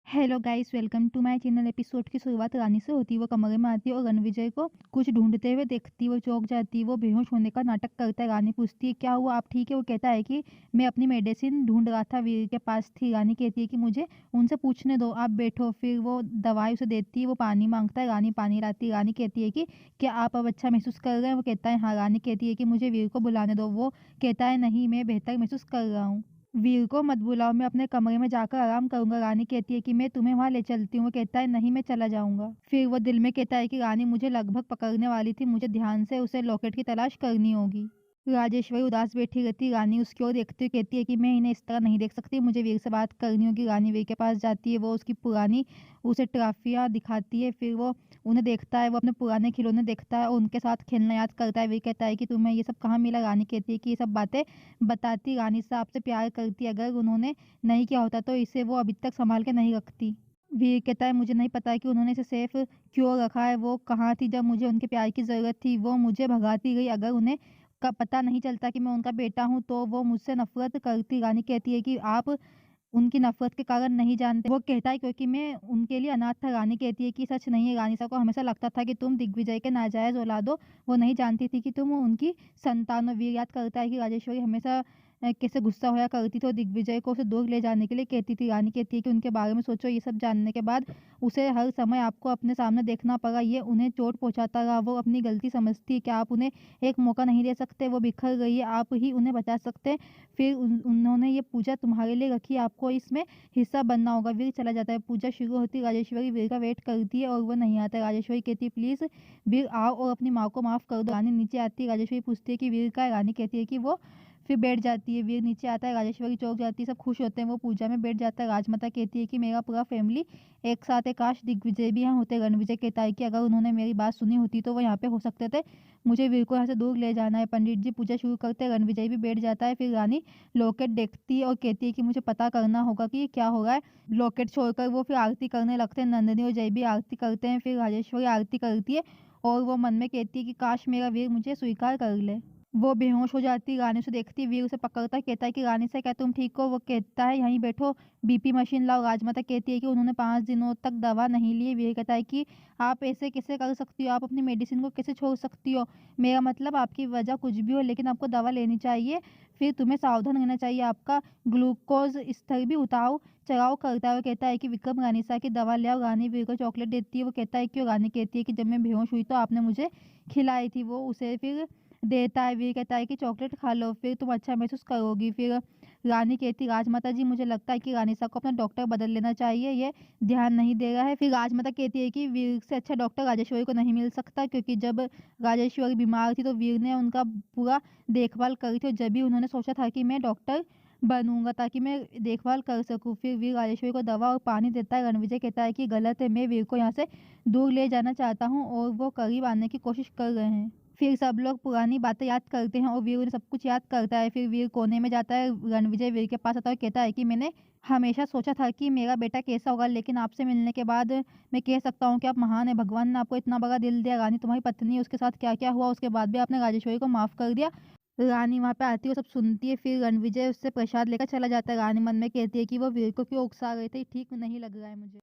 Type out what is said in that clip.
Hello guys, welcome to my channel. Episode की शुरुआत रानी से होती है। वो कमरे में आती है और रणविजय को कुछ ढूंढते हुए देखती है। वो चौंक जाती है। वो बेहोश होने का नाटक करता है। रानी पूछती है क्या हुआ, आप ठीक है? वो कहता है कि मैं अपनी मेडिसिन ढूंढ रहा था, वीर के पास थी। रानी कहती है कि मुझे उनसे पूछने दो, आप बैठो। फिर वो दवाई उसे देती है। वो पानी मांगता है, रानी पानी लाती है। रानी कहती है कि क्या आप अब अच्छा महसूस कर रहे हैं? वो कहता है हाँ। रानी कहती है कि मुझे वीर को बुलाने दो। वो कहता है नहीं, मैं बेहतर महसूस कर रहा हूँ। वीर को मत बुलाओ, मैं अपने कमरे में जाकर आराम करूंगा। रानी कहती है कि मैं तुम्हें वहां ले चलती हूँ। वो कहता है नहीं, मैं चला जाऊंगा। फिर वो दिल में कहता है कि रानी मुझे लगभग पकड़ने वाली थी, मुझे ध्यान से उसे लॉकेट की तलाश करनी होगी। राजेश्वरी उदास बैठी रहती। रानी उसकी ओर देखती हुई कहती है कि मैं इन्हें इस तरह नहीं देख सकती, मुझे वीर से बात करनी होगी। रानी वीर के पास जाती है। वो उसकी पुरानी उसे ट्रॉफियां दिखाती है। फिर वो उन्हें देखता है। वो अपने पुराने खिलौने देखता है और उनके साथ खेलना याद करता है। वीर कहता है कि तुम्हें ये सब कहाँ मिला? रानी कहती है कि ये सब बातें बताती। रानी से आपसे प्यार करती, अगर उन्होंने नहीं किया होता तो इसे वो अभी तक संभाल के नहीं रखती। वीर कहता है मुझे नहीं पता कि उन्होंने इसे सेफ क्यों रखा है। वो कहाँ थी जब मुझे उनके प्यार की ज़रूरत थी? वो मुझे भगाती गई। अगर उन्हें का पता नहीं चलता कि मैं उनका बेटा हूँ तो वो मुझसे नफरत करती। रानी कहती है कि आप उनकी नफरत के कारण नहीं जानते। वो कहता है क्योंकि मैं उनके लिए अनाथ था। रानी कहती है कि सच नहीं है। रानी को हमेशा लगता था कि तुम दिग्विजय के नाजायज औलाद हो। वो नहीं जानती थी कि तुम उनकी संतान हो। वीर याद करता है कि राजेश्वरी हमेशा कैसे गुस्सा होया करती थी और दिग्विजय को उसे दूर ले जाने के लिए कहती थी। रानी कहती है कि उनके बारे में सोचो, ये सब जानने के बाद उसे हर समय आपको अपने सामने देखना पड़ा। ये उन्हें चोट पहुंचाता रहा। वो अपनी गलती समझती है। क्या आप उन्हें एक मौका नहीं दे सकते? वो बिखर गई है, आप ही उन्हें बचा सकते हैं। फिर उन्होंने ये पूजा तुम्हारे लिए रखी, आपको इसमें हिस्सा बनना होगा। वीर चला जाता है। पूजा शुरू होती, राजेश्वरी वीर का वेट करती है और वो नहीं आता। राजेश्वरी कहती है प्लीज वीर आओ और अपनी माँ को माफ कर दो। रानी नीचे आती है। राजेश्वरी पूछती है कि वीर का है? रानी कहती है कि वो फिर बैठ जाती है। वीर नीचे आता है। राजेश्वरी चौंक जाती है। सब खुश होते हैं। वो पूजा में बैठ जाता है। राजमाता कहती है कि मेरा पूरा फैमिली एक साथ है, काश दिग्विजय भी यहाँ होते। रणविजय कहता है कि अगर उन्होंने मेरी बात सुनी होती तो वो यहाँ पे हो सकते थे। मुझे वीर को यहाँ से दूर ले जाना है। पंडित जी पूजा शुरू करते हैं। रणविजय भी बैठ जाता है। फिर रानी लॉकेट देखती है और कहती है कि मुझे पता करना होगा कि क्या हो रहा है। लॉकेट छोड़कर वो फिर आरती करने लगते हैं। नंदिनी और जय भी आरती करते हैं। फिर राजेश्वरी आरती करती है और वो मन में कहती है कि काश मेरा वीर मुझे स्वीकार कर ले। वो बेहोश हो जाती है। रानी उसे देखती है। वीर उसे पकड़ता है, कहता है कि रानी से क्या तुम ठीक हो? वो कहता है यहीं बैठो, बीपी मशीन लाओ। राजमाता कहती है कि उन्होंने 5 दिनों तक दवा नहीं ली। वीर कहता है कि आप ऐसे कैसे कर सकती हो? आप अपनी मेडिसिन को कैसे छोड़ सकती हो? मेरा मतलब आपकी वजह कुछ भी हो, लेकिन आपको दवा लेनी चाहिए। फिर तुम्हें सावधान रहना चाहिए। आपका ग्लूकोज स्तर भी उतार चढ़ाव करता है। वो कहता है कि विक्रम रानीसा की दवा ले आओ। रानी वीर को चॉकलेट देती है। वो कहता है क्यों? रानी कहती है कि जब मैं बेहोश हुई तो आपने मुझे खिलाई थी। वो उसे फिर देता है। वीर कहता है कि चॉकलेट खा लो, फिर तुम अच्छा महसूस करोगी। फिर रानी कहती राजमाता जी मुझे लगता है कि रानीसा को अपना डॉक्टर बदल लेना चाहिए, ये ध्यान नहीं दे रहा है। फिर राजमाता कहती है कि वीर से अच्छा डॉक्टर राजेश्वरी को नहीं मिल सकता, क्योंकि जब राजेश्वरी बीमार थी तो वीर ने उनका पूरा देखभाल करी थी और जब भी उन्होंने सोचा था कि मैं डॉक्टर बनूंगा ताकि मैं देखभाल कर सकूं। फिर वीर राजेश्वरी को दवा और पानी देता है। रणविजय कहता है कि गलत है, मैं वीर को यहाँ से दूर ले जाना चाहता हूँ और वो करीब आने की कोशिश कर रहे हैं। फिर सब लोग पुरानी बातें याद करते हैं और वीर उन्हें सब कुछ याद करता है। फिर वीर कोने में जाता है। रणविजय वीर के पास आता है और कहता है कि मैंने हमेशा सोचा था कि मेरा बेटा कैसा होगा, लेकिन आपसे मिलने के बाद मैं कह सकता हूँ कि आप महान है। भगवान ने आपको इतना बड़ा दिल दिया। रानी तुम्हारी पत्नी है, उसके साथ क्या क्या हुआ, उसके बाद भी आपने राजेश्वरी को माफ कर दिया। रानी वहां पे आती है, वो सब सुनती है। फिर रणविजय उससे प्रसाद लेकर चला जाता है। रानी मन में कहती है कि वो वीर को क्यों उकसा रहे थे, ठीक नहीं लग रहा है मुझे।